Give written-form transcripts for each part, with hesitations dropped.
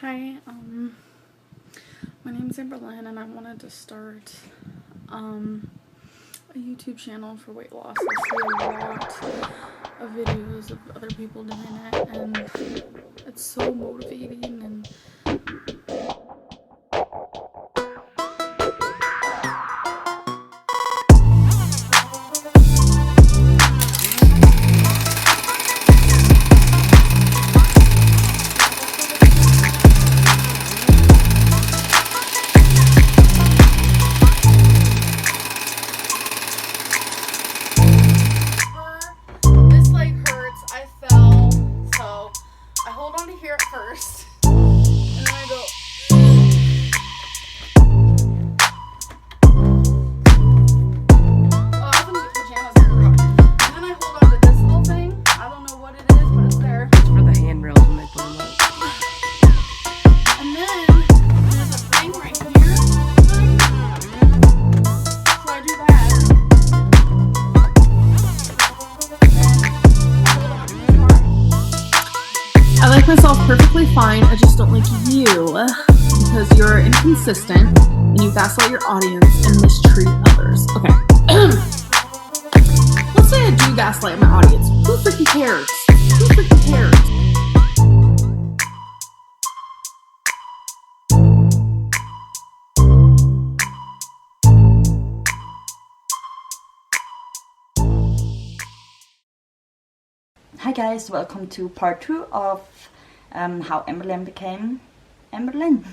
Hi, my name's Amberlynn and I wanted to start a YouTube channel for weight loss. I see a lot of videos of other people doing it and it's so motivating and this leg hurts. I fell, so I hold on to here at first and then I go for the handrails when they put them up. and then there's a thing right here. So I do that. I like myself perfectly fine. I just don't like you because you're inconsistent and you gaslight your audience and mistreat others. Okay. Let's say I do gaslight my audience. Who freaking cares? Who freaking cares? Hi guys, welcome to part 2 of how Amberlynn became Amberlynn.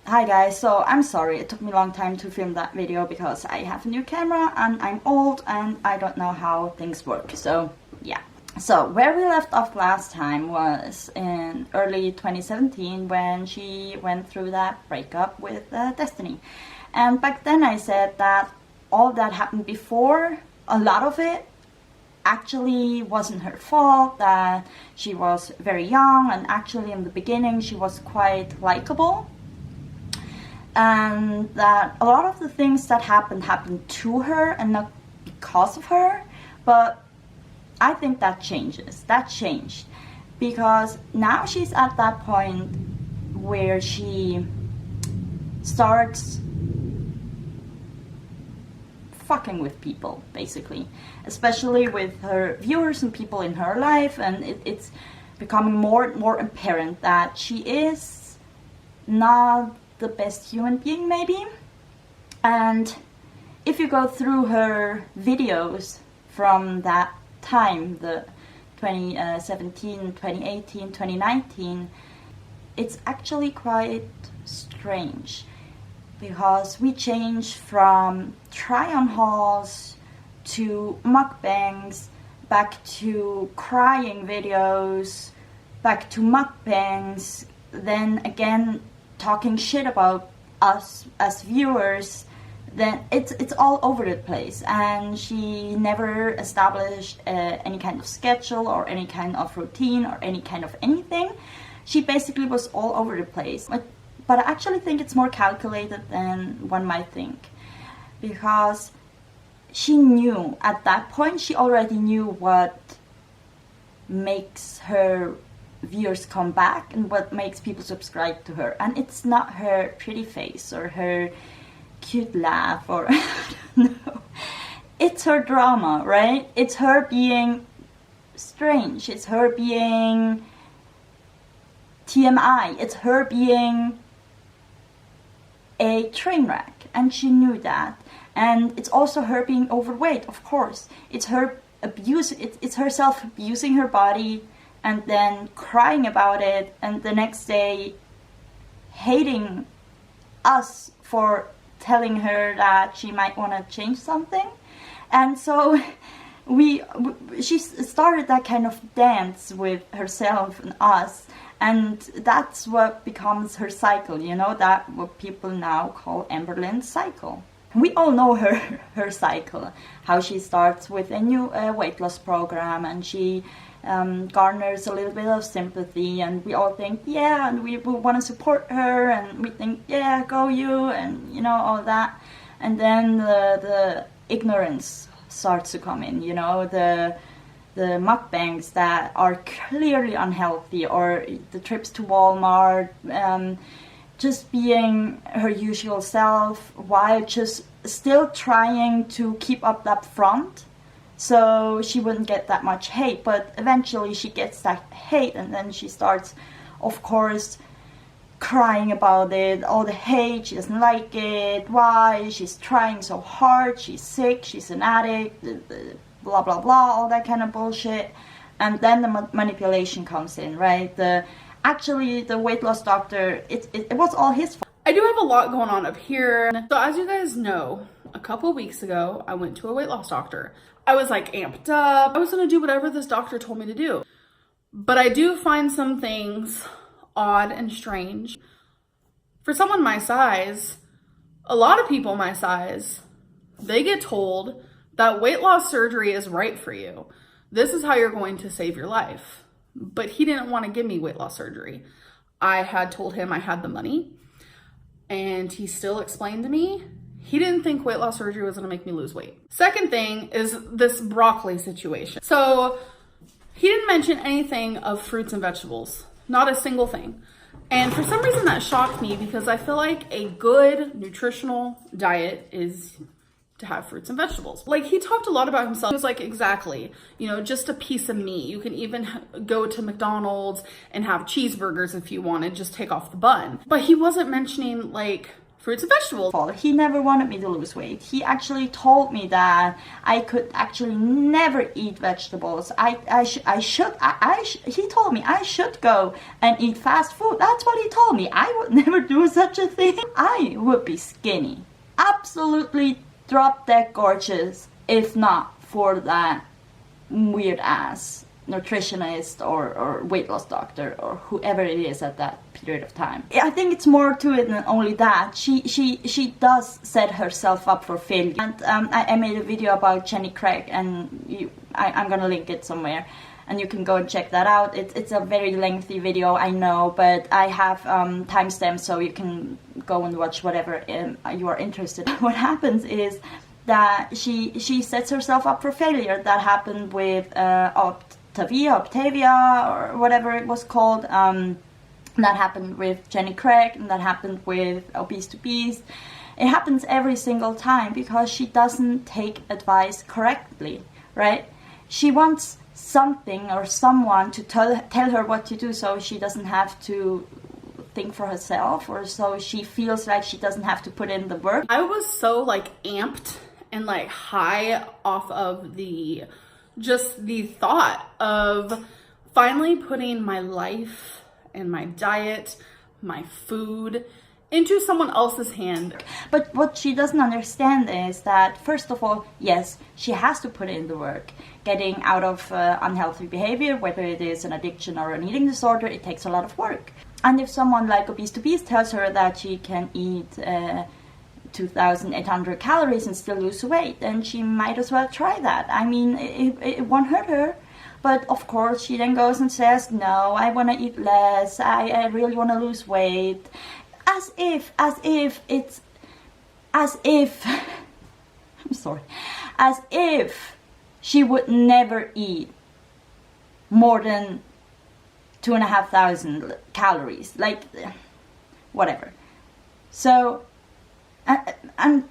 Hi guys, so I'm sorry it took me a long time to film that video because I have a new camera and I'm old and I don't know how things work, so yeah. So where we left off last time was in early 2017 when she went through that breakup with Destiny. And back then I said that all that happened before, a lot of it actually wasn't her fault, that she was very young and actually in the beginning she was quite likable, and that a lot of the things that happened to her and not because of her. But I think that changed because now she's at that point where she starts fucking with people, basically, especially with her viewers and people in her life, and it's becoming more and more apparent that she is not the best human being, maybe. And if you go through her videos from that time, the 2017, 2018, 2019, it's actually quite strange. Because we changed from try-on hauls to mukbangs, back to crying videos, back to mukbangs, then again talking shit about us as viewers. Then it's all over the place, and she never established any kind of schedule or any kind of routine or any kind of anything. She basically was all over the place. But I actually think it's more calculated than one might think, because she knew at that point, she already knew what makes her viewers come back and what makes people subscribe to her. And it's not her pretty face or her cute laugh or I don't know. It's her drama, right? It's her being strange. It's her being TMI. It's her being a train wreck, and she knew that. And it's also her being overweight, of course. It's her it's herself abusing her body and then crying about it, and the next day hating us for telling her that she might want to change something. And so she started that kind of dance with herself and us. And that's what becomes her cycle, you know, that what people now call Amberlynn's cycle. We all know her cycle, how she starts with a new weight loss program, and she garners a little bit of sympathy, and we all think, yeah, and we want to support her, and we think, yeah, go you, and you know, all that. And then the ignorance starts to come in, you know, the mukbangs that are clearly unhealthy, or the trips to Walmart, just being her usual self while just still trying to keep up that front so she wouldn't get that much hate. But eventually she gets that hate, and then she starts, of course, crying about it, all the hate, she doesn't like it, why, she's trying so hard, she's sick, she's an addict, blah blah blah, all that kind of bullshit. And then the manipulation comes in, right? Actually the weight loss doctor, it was all his fault. I do have a lot going on up here. So as you guys know, a couple weeks ago, I went to a weight loss doctor. I was like amped up. I was gonna do whatever this doctor told me to do. But I do find some things odd and strange. For someone my size, a lot of people my size, they get told that weight loss surgery is right for you. This is how you're going to save your life. But he didn't want to give me weight loss surgery. I had told him I had the money, and he still explained to me he didn't think weight loss surgery was going to make me lose weight. Second thing is this broccoli situation. So he didn't mention anything of fruits and vegetables, not a single thing. And for some reason that shocked me, because I feel like a good nutritional diet is to have fruits and vegetables. Like, he talked a lot about himself. He was like, exactly, you know, just a piece of meat. You can even go to McDonald's and have cheeseburgers if you wanted, just take off the bun. But he wasn't mentioning like fruits and vegetables. He never wanted me to lose weight. He actually told me that I could actually never eat vegetables. He told me I should go and eat fast food. That's what he told me. I would never do such a thing. I would be skinny. Absolutely drop dead gorgeous, if not for that weird ass nutritionist or weight loss doctor or whoever it is at that period of time. I think it's more to it than only that. She does set herself up for failure. And I made a video about Jenny Craig, and I'm gonna link it somewhere, and you can go and check that out. It's a very lengthy video, I know, but I have timestamps, so you can go and watch whatever you are interested in. What happens is that she sets herself up for failure. That happened with Octavia, or whatever it was called. That happened with Jenny Craig, and that happened with Obese to Beast. It happens every single time because she doesn't take advice correctly, right? She wants something or someone to tell her what to do, so she doesn't have to think for herself, or so she feels like she doesn't have to put in the work. I was so like amped and like high off of the thought of finally putting my life and my diet, my food, into someone else's hand. But what she doesn't understand is that, first of all, yes, she has to put in the work. Getting out of unhealthy behavior, whether it is an addiction or an eating disorder, it takes a lot of work. And if someone like Obese to Beast tells her that she can eat 2,800 calories and still lose weight, then she might as well try that. I mean, it won't hurt her. But of course, she then goes and says, no, I want to eat less. I really want to lose weight. As if, I'm sorry, as if she would never eat more than 2,500 calories, like, whatever. So, and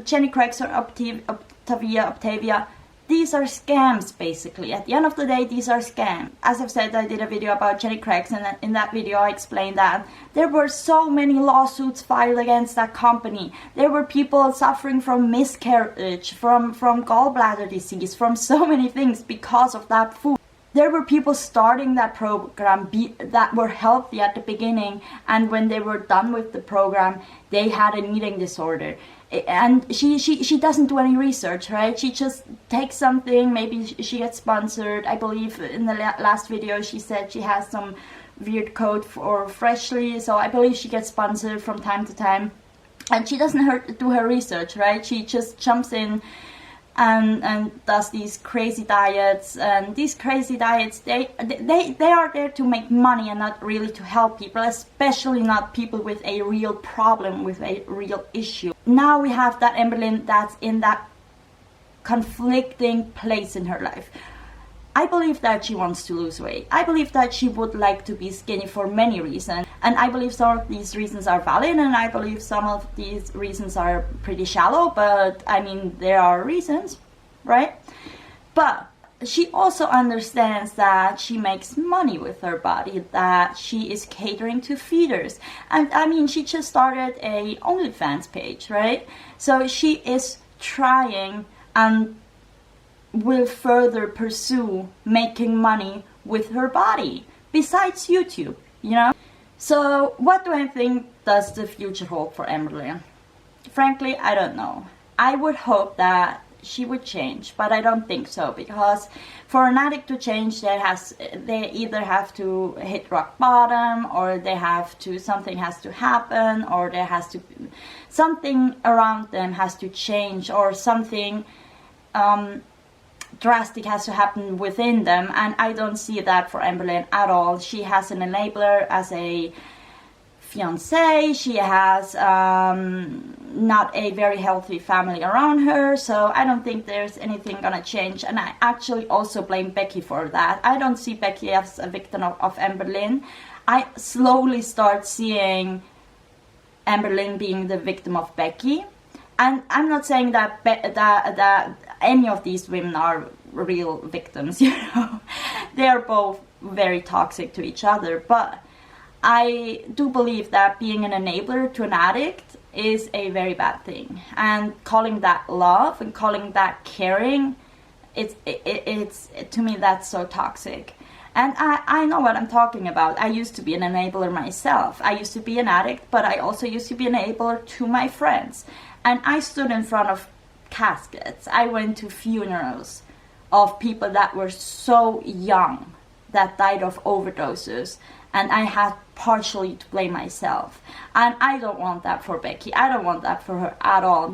Jenny Craig or Octavia, these are scams, basically. At the end of the day, these are scams. As I've said, I did a video about Jenny Craig, and in that video I explained that there were so many lawsuits filed against that company. There were people suffering from miscarriage, from gallbladder disease, from so many things because of that food. There were people starting that program that were healthy at the beginning, and when they were done with the program, they had an eating disorder. And she doesn't do any research, right? She just takes something, maybe she gets sponsored. I believe in the last video she said she has some weird code for Freshly, so I believe she gets sponsored from time to time. And she doesn't do her research, right? She just jumps in and does these crazy diets, and these crazy diets, they are there to make money and not really to help people, especially not people with a real problem, with a real issue. Now we have that Amberlynn that's in that conflicting place in her life. I believe that she wants to lose weight. I believe that she would like to be skinny for many reasons. And I believe some of these reasons are valid, and I believe some of these reasons are pretty shallow, but I mean, there are reasons, right? But she also understands that she makes money with her body, that she is catering to feeders. And I mean, she just started a OnlyFans page, right? So she is trying and will further pursue making money with her body besides YouTube, you know? So what do I think does the future hold for Amberlynn? Frankly, I don't know. I would hope that she would change, but I don't think so, because for an addict to change, they either have to hit rock bottom, or something has to happen, or something around them has to change, or something drastic has to happen within them, and I don't see that for Amberlynn at all. She has an enabler as a fiance. She has not a very healthy family around her, so I don't think there's anything gonna change. And I actually also blame Becky for that. I don't see Becky as a victim of Amberlynn. I slowly start seeing Amberlynn being the victim of Becky. And I'm not saying that that any of these women are real victims, you know. They are both very toxic to each other, but I do believe that being an enabler to an addict is a very bad thing. And calling that love and calling that caring, it's to me, that's so toxic. And I know what I'm talking about. I used to be an enabler myself. I used to be an addict, but I also used to be an enabler to my friends. And I stood in front of caskets. I went to funerals of people that were so young that died of overdoses. And I had partially to blame myself. And I don't want that for Becky. I don't want that for her at all,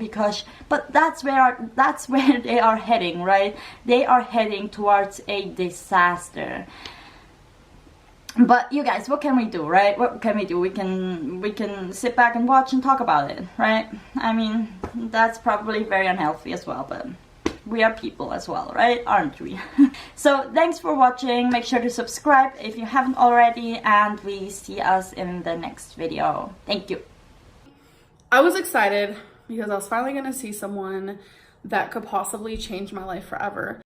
but that's where they are heading, right? They are heading towards a disaster. But you guys, what can we do, right? What can we do? We can sit back and watch and talk about it, right? I mean, that's probably very unhealthy as well, but we are people as well, right? Aren't we? So thanks for watching. Make sure to subscribe if you haven't already, and we see us in the next video. Thank you. I was excited because I was finally going to see someone that could possibly change my life forever.